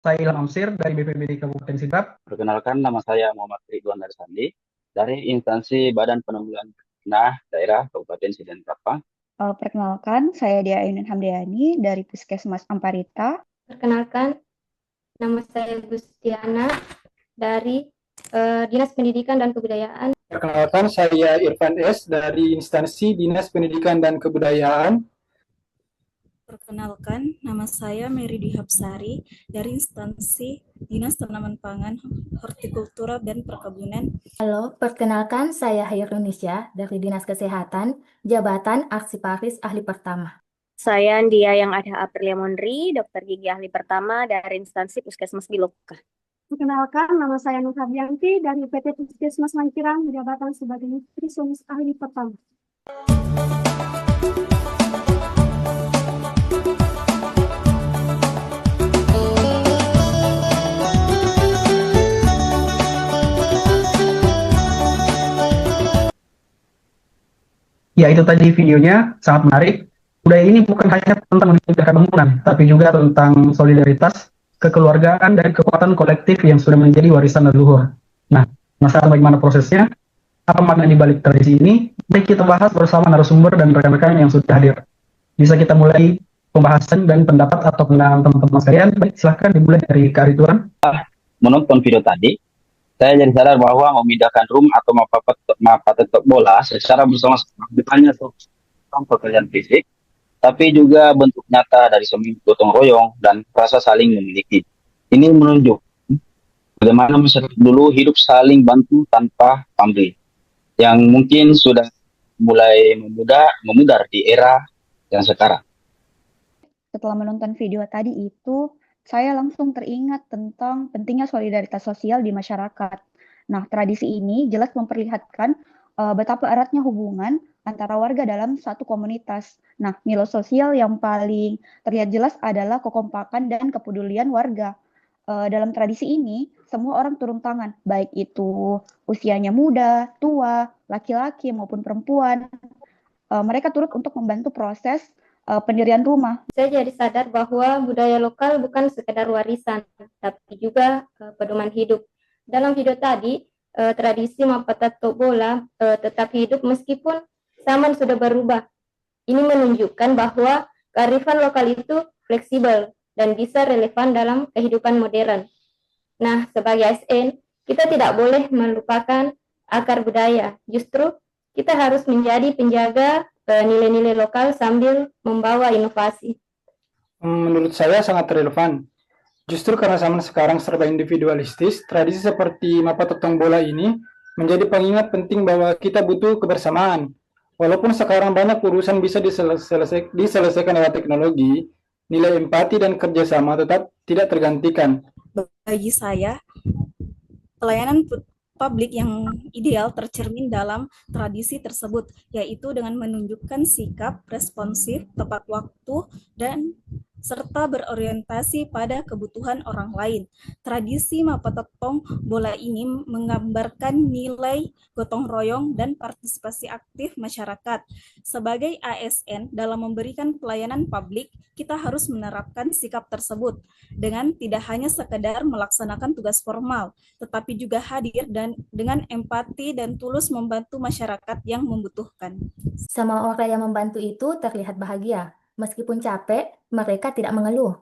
Saya Ilham Amsir dari BPBD Kabupaten Sidrap. Perkenalkan, nama saya Muhammad Ridwan Darsandi dari instansi Badan Penanggulangan Bencana Daerah Kabupaten Sidrap. Perkenalkan, saya Dia Ainun Hamdani dari Puskesmas Amparita. Perkenalkan, nama saya Gustiana dari Dinas Pendidikan dan Kebudayaan. Perkenalkan, saya Irfan S. dari instansi Dinas Pendidikan dan Kebudayaan. Perkenalkan, nama saya Mary Dihapsari dari instansi Dinas Tanaman Pangan, Hortikultura dan Perkebunan. Halo, perkenalkan saya Hayrunisya dari Dinas Kesehatan, Jabatan Aksiparis Ahli Pertama. Saya Dia yang ada Aprilia Monri, dokter gigi ahli pertama dari instansi Puskesmas Biloka. Perkenalkan, nama saya Nur Hardianti dari PT Puskesmas Mancirang, jabatan sebagai nutrisionis ahli pertama. Ya, itu tadi videonya, sangat menarik. Budaya ini bukan hanya tentang menjaga bangunan, tapi juga tentang solidaritas, kekeluargaan, dan kekuatan kolektif yang sudah menjadi warisan leluhur. Nah, penasaran bagaimana prosesnya? Apa makna di balik tradisi ini? Mari kita bahas bersama narasumber dan rekan-rekan yang sudah hadir. Bisa kita mulai pembahasan dan pendapat atau pandangan teman-teman sekalian. Baik, silahkan dimulai dari Kak Ridwan. Menonton video tadi, saya jadi sadar bahwa memindahkan rumah atau mapatetok bola secara bersama-sama bukannya tentang pekerjaan fisik, tapi juga bentuk nyata dari seni gotong royong dan rasa saling memiliki. Ini menunjuk bagaimana masyarakat dulu hidup saling bantu tanpa pamrih, yang mungkin sudah mulai memudar di era yang sekarang. Setelah menonton video tadi itu, saya langsung teringat tentang pentingnya solidaritas sosial di masyarakat. Nah, tradisi ini jelas memperlihatkan betapa eratnya hubungan antara warga dalam satu komunitas. Nah, nilai sosial yang paling terlihat jelas adalah kekompakan dan kepedulian warga. Dalam tradisi ini, semua orang turun tangan, baik itu usianya muda, tua, laki-laki maupun perempuan. Mereka turut untuk membantu proses pendirian rumah. Saya jadi sadar bahwa budaya lokal bukan sekedar warisan, tapi juga pedoman hidup. Dalam video tadi, tradisi mapatetok bola tetap hidup meskipun zaman sudah berubah. Ini menunjukkan bahwa kearifan lokal itu fleksibel dan bisa relevan dalam kehidupan modern. Nah, sebagai ASN, kita tidak boleh melupakan akar budaya. Justru kita harus menjadi penjaga nilai-nilai lokal sambil membawa inovasi. Menurut saya sangat relevan. Justru karena zaman sekarang serba individualistis, tradisi seperti mapatetok bola ini menjadi pengingat penting bahwa kita butuh kebersamaan. Walaupun sekarang banyak urusan bisa diselesaikan lewat teknologi, nilai empati dan kerjasama tetap tidak tergantikan. Bagi saya, pelayanan publik yang ideal tercermin dalam tradisi tersebut, yaitu dengan menunjukkan sikap responsif, tepat waktu, dan serta berorientasi pada kebutuhan orang lain. Tradisi mapatetok bola ini menggambarkan nilai gotong royong dan partisipasi aktif masyarakat. Sebagai ASN, dalam memberikan pelayanan publik, kita harus menerapkan sikap tersebut dengan tidak hanya sekedar melaksanakan tugas formal, tetapi juga hadir dan dengan empati dan tulus membantu masyarakat yang membutuhkan. Semua orang yang membantu itu terlihat bahagia. Meskipun capek, mereka tidak mengeluh.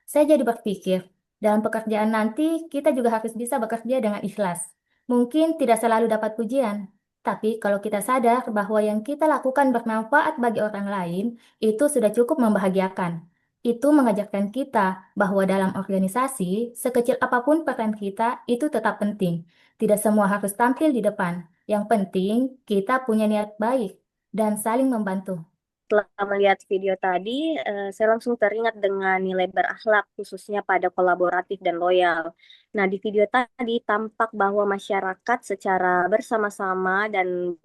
Saya jadi berpikir, dalam pekerjaan nanti kita juga harus bisa bekerja dengan ikhlas. Mungkin tidak selalu dapat pujian, tapi kalau kita sadar bahwa yang kita lakukan bermanfaat bagi orang lain, itu sudah cukup membahagiakan. Itu mengajarkan kita bahwa dalam organisasi, sekecil apapun peran kita, itu tetap penting. Tidak semua harus tampil di depan. Yang penting, kita punya niat baik dan saling membantu. Setelah melihat video tadi, saya langsung teringat dengan nilai berakhlak, khususnya pada kolaboratif dan loyal. Nah, di video tadi tampak bahwa masyarakat secara bersama-sama dan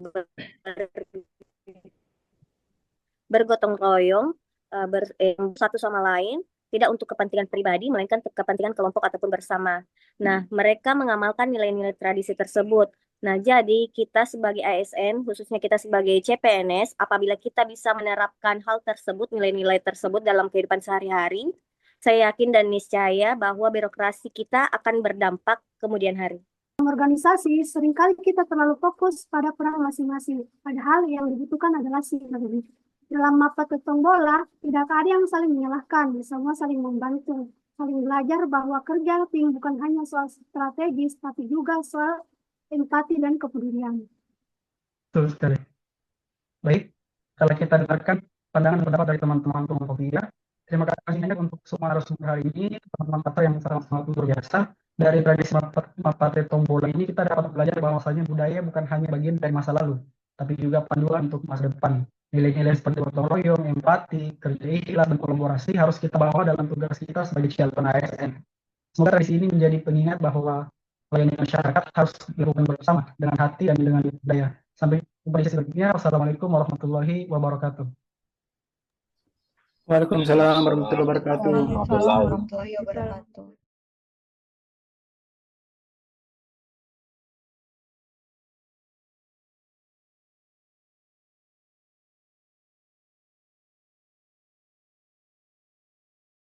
bergotong royong, satu sama lain, tidak untuk kepentingan pribadi, melainkan kepentingan kelompok ataupun bersama. Nah, mereka mengamalkan nilai-nilai tradisi tersebut. Nah, jadi kita sebagai ASN, khususnya kita sebagai CPNS, apabila kita bisa menerapkan hal tersebut, nilai-nilai tersebut dalam kehidupan sehari-hari, Saya yakin dan niscaya bahwa birokrasi kita akan berdampak kemudian hari. Organisasi, seringkali kita terlalu fokus pada peran masing-masing, padahal yang dibutuhkan adalah sinergi. Dalam mapa tetong bola, tidak ada yang saling menyalahkan, semua saling membantu, saling belajar bahwa kerja tim bukan hanya soal strategis, tapi juga soal empati dan kepedulian. Betul sekali. Baik, kalau kita dengarkan pandangan pendapat dari teman-teman Tomokovia, terima kasih banyak untuk semua narasumber hari ini, teman-teman pakar yang sangat-sangat luar biasa. Dari tradisi mapa tetong bola ini kita dapat belajar bahwasanya budaya bukan hanya bagian dari masa lalu, tapi juga panduan untuk masa depan. Nilai-nilai seperti gotong royong, empati, kerja ikhlas, dan kolaborasi harus kita bawa dalam tugas kita sebagai calon ASN. Semoga tradisi ini menjadi pengingat bahwa melayani masyarakat harus dilakukan bersama dengan hati dan dengan budaya. Sampai jumpa di sesi berikutnya. Wassalamualaikum warahmatullahi wabarakatuh. Waalaikumsalam warahmatullahi wabarakatuh. Waalaikumsalam warahmatullahi wabarakatuh.